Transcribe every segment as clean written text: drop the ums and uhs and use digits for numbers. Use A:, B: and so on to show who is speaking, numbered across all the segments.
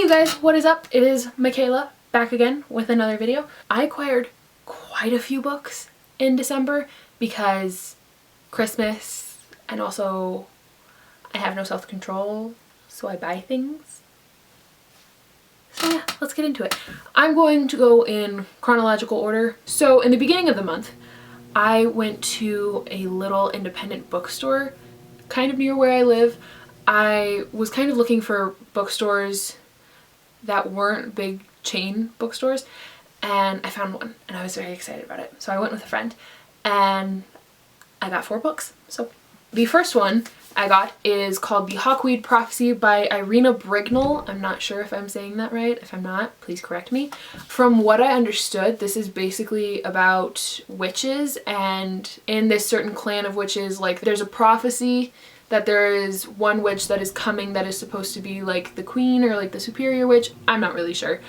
A: you guys, what is up? It is Michaela back again with another video. I acquired quite a few books in December because Christmas, and also I have no self-control, so I buy things. So yeah, let's get into it. I'm going to go in chronological order. So in the beginning of the month, I went to a little independent bookstore kind of near where I live. I was kind of looking for bookstores that weren't big chain bookstores, and I found one and I was very excited about it. So I went with a friend and I got 4 books. So the first one I got is called The Hawkweed Prophecy by Irina Brignall. I'm not sure if I'm saying that right. If I'm not, please correct me. From what I understood, this is basically about witches, and in this certain clan of witches, like, there's a prophecy that there is one witch that is coming that is supposed to be like the queen or like the superior witch. I'm not really sure.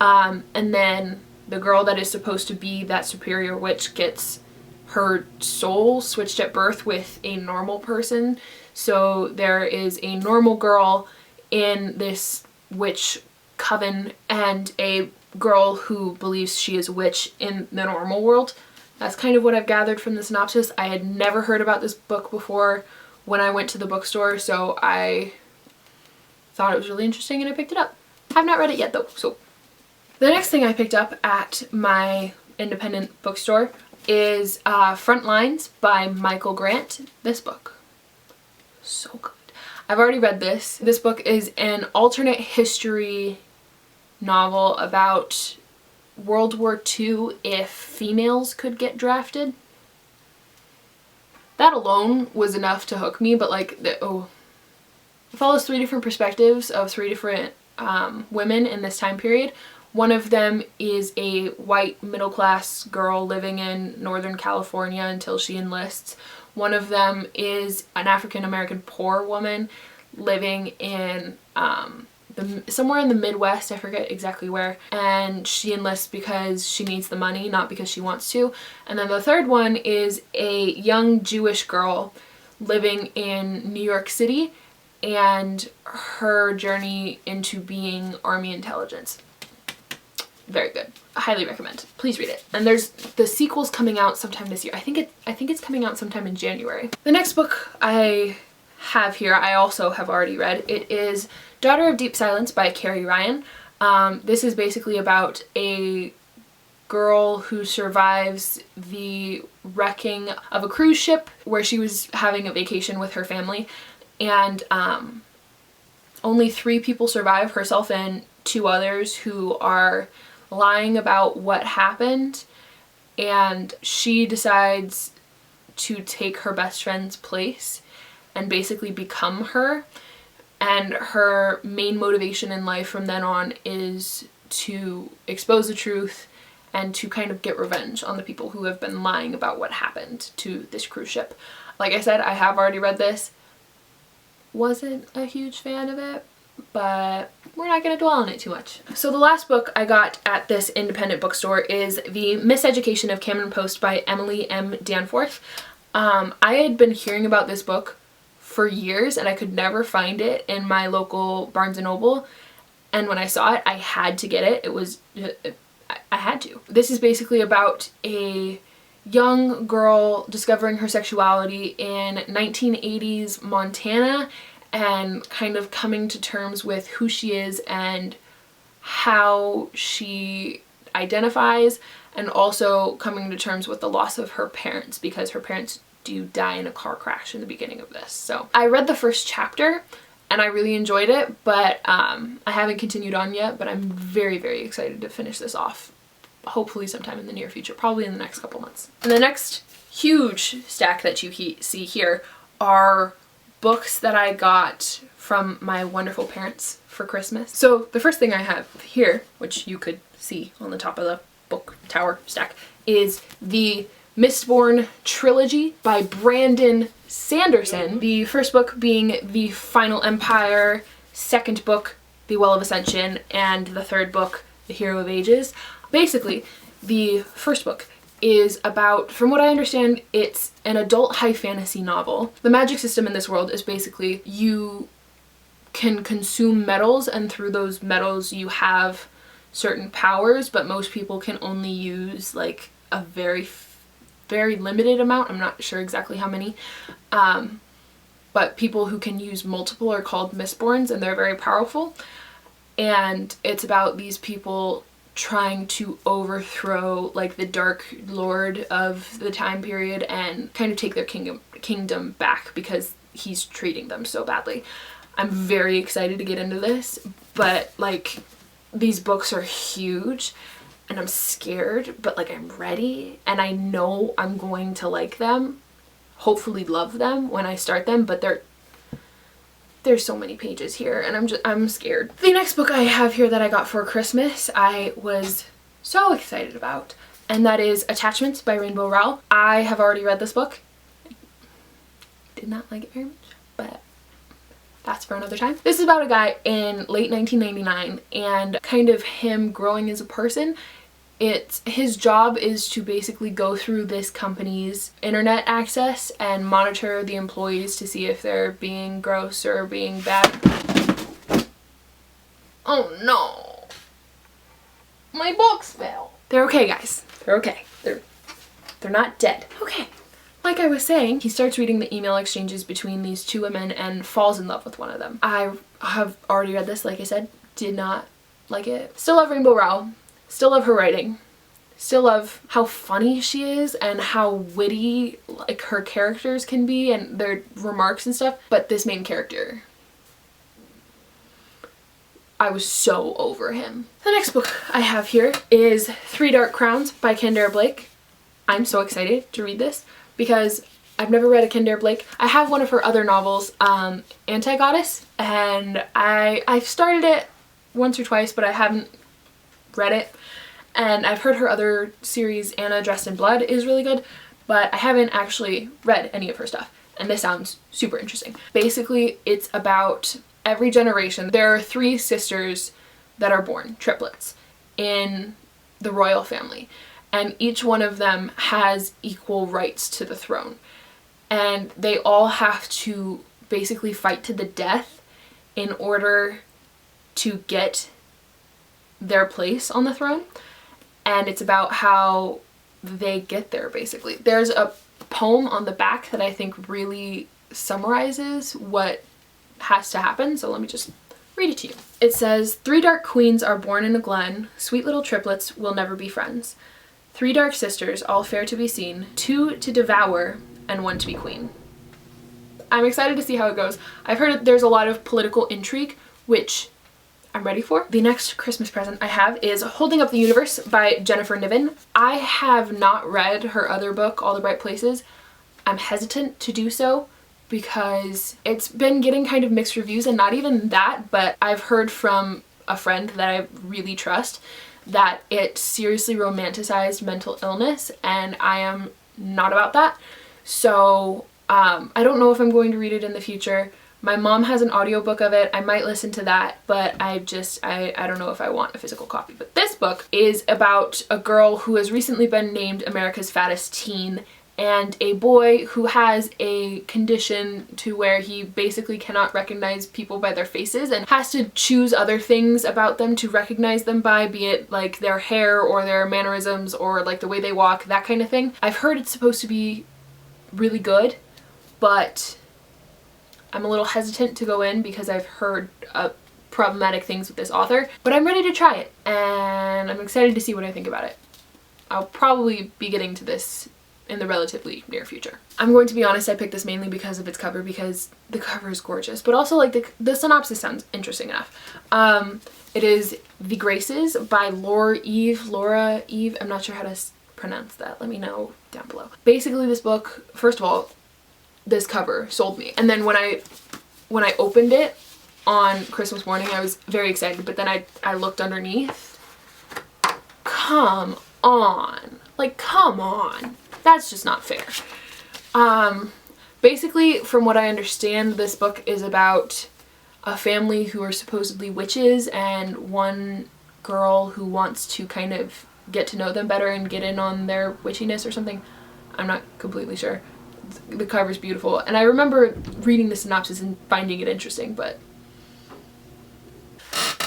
A: And then the girl that is supposed to be that superior witch gets her soul switched at birth with a normal person. So there is a normal girl in this witch coven and a girl who believes she is a witch in the normal world. That's kind of what I've gathered from the synopsis. I had never heard about this book before when I went to the bookstore, so I thought it was really interesting and I picked it up. I've not read it yet though. So the next thing I picked up at my independent bookstore is Front Lines by Michael Grant. This book, so good. I've already read this. This book is an alternate history novel about World War II if females could get drafted. That alone was enough to hook me, but like, it follows 3 different perspectives of 3 different women in this time period. One of them is a white middle-class girl living in Northern California until she enlists. One of them is an African-American poor woman living in somewhere in the Midwest, I forget exactly where, and she enlists because she needs the money, not because she wants to. And then the third one is a young Jewish girl living in New York City and her journey into being Army intelligence. Very good. I highly recommend. Please read it. And there's the sequel's coming out sometime this year. I think it's coming out sometime in January. The next book I have here, I also have already read. It is Daughter of Deep Silence by Carrie Ryan. This is basically about a girl who survives the wrecking of a cruise ship where she was having a vacation with her family, and only 3 people survive, herself and 2 others who are lying about what happened, and she decides to take her best friend's place and basically become her. And her main motivation in life from then on is to expose the truth and to kind of get revenge on the people who have been lying about what happened to this cruise ship. Like I said, I have already read this. Wasn't a huge fan of it, but we're not going to dwell on it too much. So the last book I got at this independent bookstore is The Miseducation of Cameron Post by Emily M. Danforth. I had been hearing about this book for years and I could never find it in my local Barnes & Noble, and when I saw it I had to get it. I had to. This is basically about a young girl discovering her sexuality in 1980s Montana and kind of coming to terms with who she is and how she identifies, and also coming to terms with the loss of her parents, because her parents do die in a car crash in the beginning of this. So I read the first chapter and I really enjoyed it, but I haven't continued on yet, but I'm very, very excited to finish this off, hopefully sometime in the near future, probably in the next couple months. And the next huge stack that you see here are books that I got from my wonderful parents for Christmas. So the first thing I have here, which you could see on the top of the book tower stack, is the Mistborn trilogy by Brandon Sanderson. The first book being The Final Empire, second book The Well of Ascension, and the third book The Hero of Ages. Basically, the first book is about, from what I understand, it's an adult high fantasy novel. The magic system in this world is basically you can consume metals, and through those metals you have certain powers, but most people can only use like a very limited amount. I'm not sure exactly how many. But people who can use multiple are called Mistborns, and they're very powerful. And it's about these people trying to overthrow like the Dark Lord of the time period and kind of take their kingdom back because he's treating them so badly. I'm very excited to get into this, but like these books are huge and I'm scared, but like I'm ready and I know I'm going to like them, hopefully love them when I start them, but there's so many pages here and I'm scared. The next book I have here that I got for Christmas I was so excited about, and that is Attachments by Rainbow Rowell. I have already read this book. Did not like it very much, but that's for another time. This is about a guy in late 1999 and kind of him growing as a person. His job is to basically go through this company's internet access and monitor the employees to see if they're being gross or being bad. Oh no. My books fell. They're okay, guys. They're okay. They're not dead. Okay. Like I was saying, he starts reading the email exchanges between these two women and falls in love with one of them. I have already read this, like I said, did not like it. Still love Rainbow Rowell. Still love her writing. Still love how funny she is and how witty like her characters can be and their remarks and stuff. But this main character, I was so over him. The next book I have here is Three Dark Crowns by Kendare Blake. I'm so excited to read this because I've never read a Kendare Blake. I have one of her other novels, Anti-Goddess, and I've started it once or twice, but I haven't read it. And I've heard her other series, Anna Dressed in Blood, is really good, but I haven't actually read any of her stuff. And this sounds super interesting. Basically, it's about every generation. There are 3 sisters that are born, triplets, in the royal family. And each one of them has equal rights to the throne. And they all have to basically fight to the death in order to get their place on the throne. And it's about how they get there, basically. There's a poem on the back that I think really summarizes what has to happen, so let me just read it to you. It says, 3 dark queens are born in a glen, sweet little triplets will never be friends. 3 dark sisters, all fair to be seen, 2 to devour, and 1 to be queen. I'm excited to see how it goes. I've heard there's a lot of political intrigue, which I'm ready for. The next Christmas present I have is Holding Up the Universe by Jennifer Niven. I have not read her other book, All the Bright Places. I'm hesitant to do so because it's been getting kind of mixed reviews, and not even that, but I've heard from a friend that I really trust that it seriously romanticized mental illness, and I am not about that. So I don't know if I'm going to read it in the future. My mom has an audiobook of it. I might listen to that, but I don't know if I want a physical copy. But this book is about a girl who has recently been named America's Fattest Teen and a boy who has a condition to where he basically cannot recognize people by their faces and has to choose other things about them to recognize them by, be it like their hair or their mannerisms or like the way they walk, that kind of thing. I've heard it's supposed to be really good, but I'm a little hesitant to go in because I've heard problematic things with this author, but I'm ready to try it and I'm excited to see what I think about it. I'll probably be getting to this in the relatively near future. I'm going to be honest, I picked this mainly because of its cover, because the cover is gorgeous, but also like the synopsis sounds interesting enough. It is The Graces by Laura Eve. I'm not sure how to pronounce that. Let me know down below. Basically this book, first of all, this cover sold me, and then when I opened it on Christmas morning I was very excited, but then I looked underneath. Come on, like come on, that's just not fair. Basically from what I understand, this book is about a family who are supposedly witches and one girl who wants to kind of get to know them better and get in on their witchiness or something. I'm not completely sure. The cover's beautiful, and I remember reading the synopsis and finding it interesting, but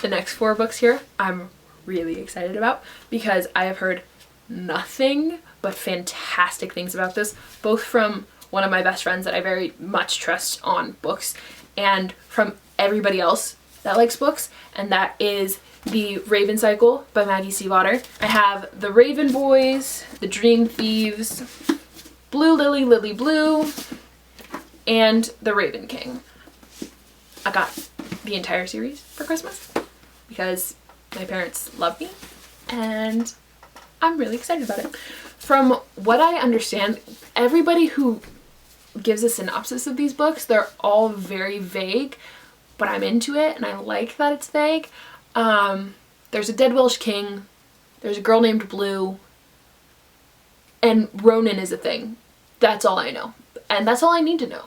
A: The next 4 books here I'm really excited about because I have heard nothing but fantastic things about this, both from one of my best friends that I very much trust on books and from everybody else that likes books, and that is The Raven Cycle by Maggie Seawater. I have The Raven Boys, The Dream Thieves, Blue Lily Lily Blue, and The Raven King. I got the entire series for Christmas because my parents love me and I'm really excited about it. From what I understand, everybody who gives a synopsis of these books, they're all very vague, but I'm into it and I like that it's vague. There's a dead Welsh king, there's a girl named Blue, and Ronan is a thing. That's all I know. And that's all I need to know.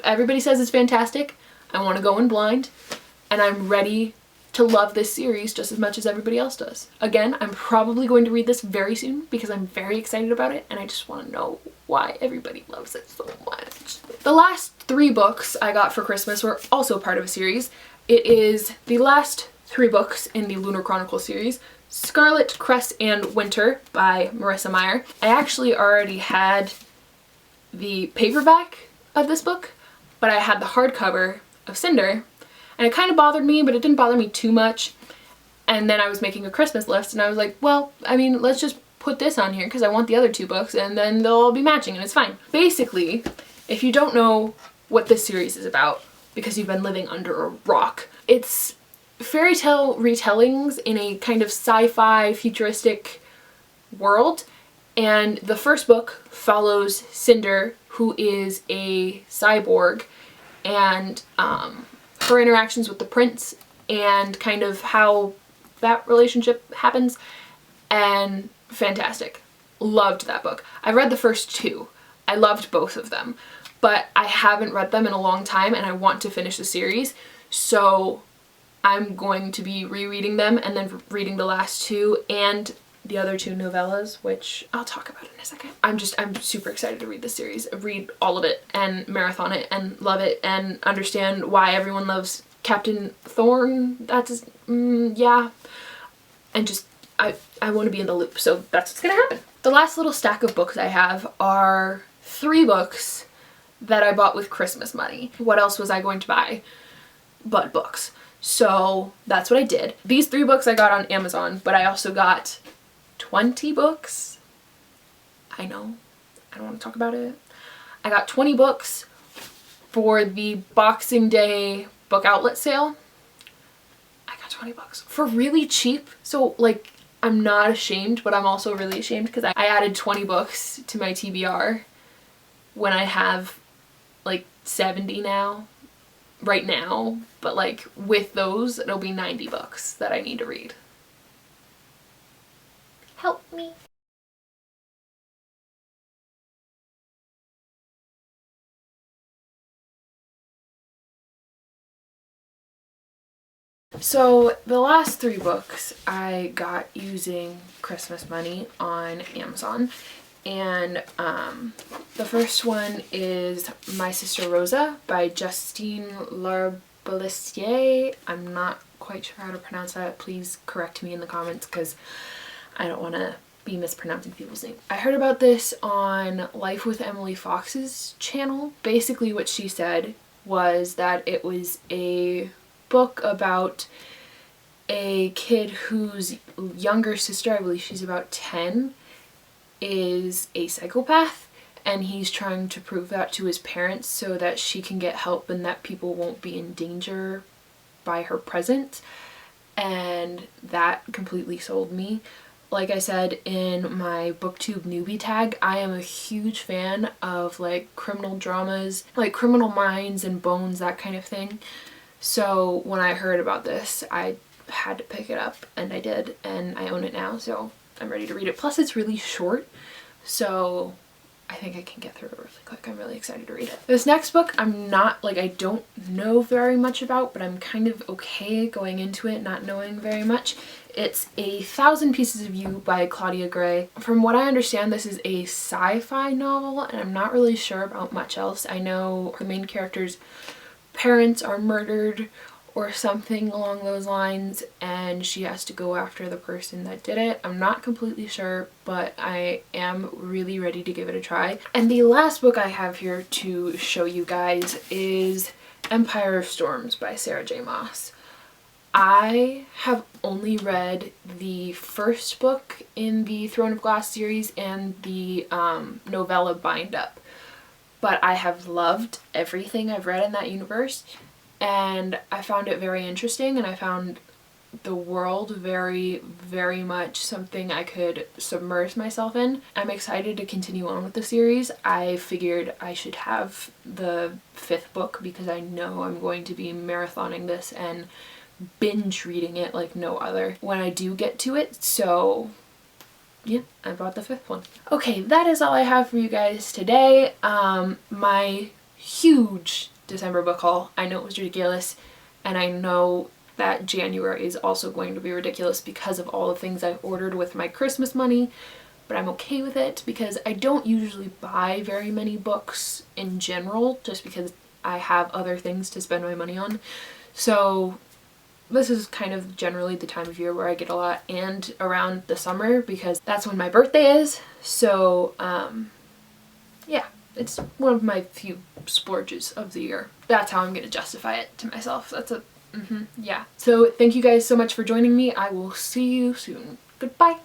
A: Everybody says it's fantastic. I want to go in blind, and I'm ready to love this series just as much as everybody else does. Again, I'm probably going to read this very soon because I'm very excited about it and I just want to know why everybody loves it so much. The last 3 books I got for Christmas were also part of a series. It is the last 3 books in the Lunar Chronicle series, Scarlet, Cress, and Winter by Marissa Meyer. I actually already had the paperback of this book, but I had the hardcover of Cinder, and it kind of bothered me, but it didn't bother me too much. And then I was making a Christmas list and I was like, well, I mean, let's just put this on here because I want the other 2 books and then they'll all be matching and it's fine. Basically, if you don't know what this series is about because you've been living under a rock, it's fairy tale retellings in a kind of sci-fi futuristic world. And the first book follows Cinder, who is a cyborg, and her interactions with the prince and kind of how that relationship happens, and fantastic. Loved that book. I read the first 2. I loved both of them, but I haven't read them in a long time and I want to finish the series, so I'm going to be rereading them and then reading the last 2 and the other 2 novellas, which I'll talk about in a second. I'm super excited to read this series, read all of it and marathon it and love it and understand why everyone loves Captain Thorne. That's yeah, and just I want to be in the loop, so that's what's gonna happen. The last little stack of books I have are 3 books that I bought with Christmas money. What else was I going to buy but books? So that's what I did. These 3 books I got on Amazon, but I also got 20 books. I know, I don't want to talk about it. I got 20 books for the Boxing Day book outlet sale. I got 20 books for really cheap. So like, I'm not ashamed, but I'm also really ashamed because I added 20 books to my TBR when I have like 70 right now, but like with those it'll be 90 books that I need to read. Help me. So the last 3 books I got using Christmas money on Amazon, and the first one is My Sister Rosa by Justine Larbelissier. I'm not quite sure how to pronounce that. Please correct me in the comments because I don't want to be mispronouncing people's names. I heard about this on Life with Emily Fox's channel. Basically what she said was that it was a book about a kid whose younger sister, I believe she's about 10, is a psychopath, and he's trying to prove that to his parents so that she can get help and that people won't be in danger by her presence. And that completely sold me. Like I said in my booktube newbie tag, I am a huge fan of like criminal dramas, like Criminal Minds and Bones, that kind of thing. So when I heard about this, I had to pick it up, and I did, and I own it now, so I'm ready to read it. Plus it's really short, so I think I can get through it really quick. I'm really excited to read it. This next book I'm not, like, I don't know very much about, but I'm kind of okay going into it not knowing very much. It's 1,000 Pieces of You by Claudia Gray. From what I understand, this is a sci-fi novel, and I'm not really sure about much else. I know the main character's parents are murdered, or something along those lines, and she has to go after the person that did it. I'm not completely sure, but I am really ready to give it a try. And the last book I have here to show you guys is Empire of Storms by Sarah J. Maas. I have only read the first book in the Throne of Glass series and the novella Bind Up, but I have loved everything I've read in that universe, and I found it very interesting, and I found the world very, very much something I could submerge myself in. I'm excited to continue on with the series. I figured I should have the 5th book because I know I'm going to be marathoning this and binge reading it like no other when I do get to it. So yeah, I bought the 5th one. Okay, that is all I have for you guys today. My huge December book haul. I know it was ridiculous, and I know that January is also going to be ridiculous because of all the things I ordered with my Christmas money, but I'm okay with it because I don't usually buy very many books in general just because I have other things to spend my money on. So this is kind of generally the time of year where I get a lot, and around the summer because that's when my birthday is. So yeah, it's one of my few splurges of the year. That's how I'm gonna justify it to myself. That's a yeah. So thank you guys so much for joining me. I will see you soon. Goodbye.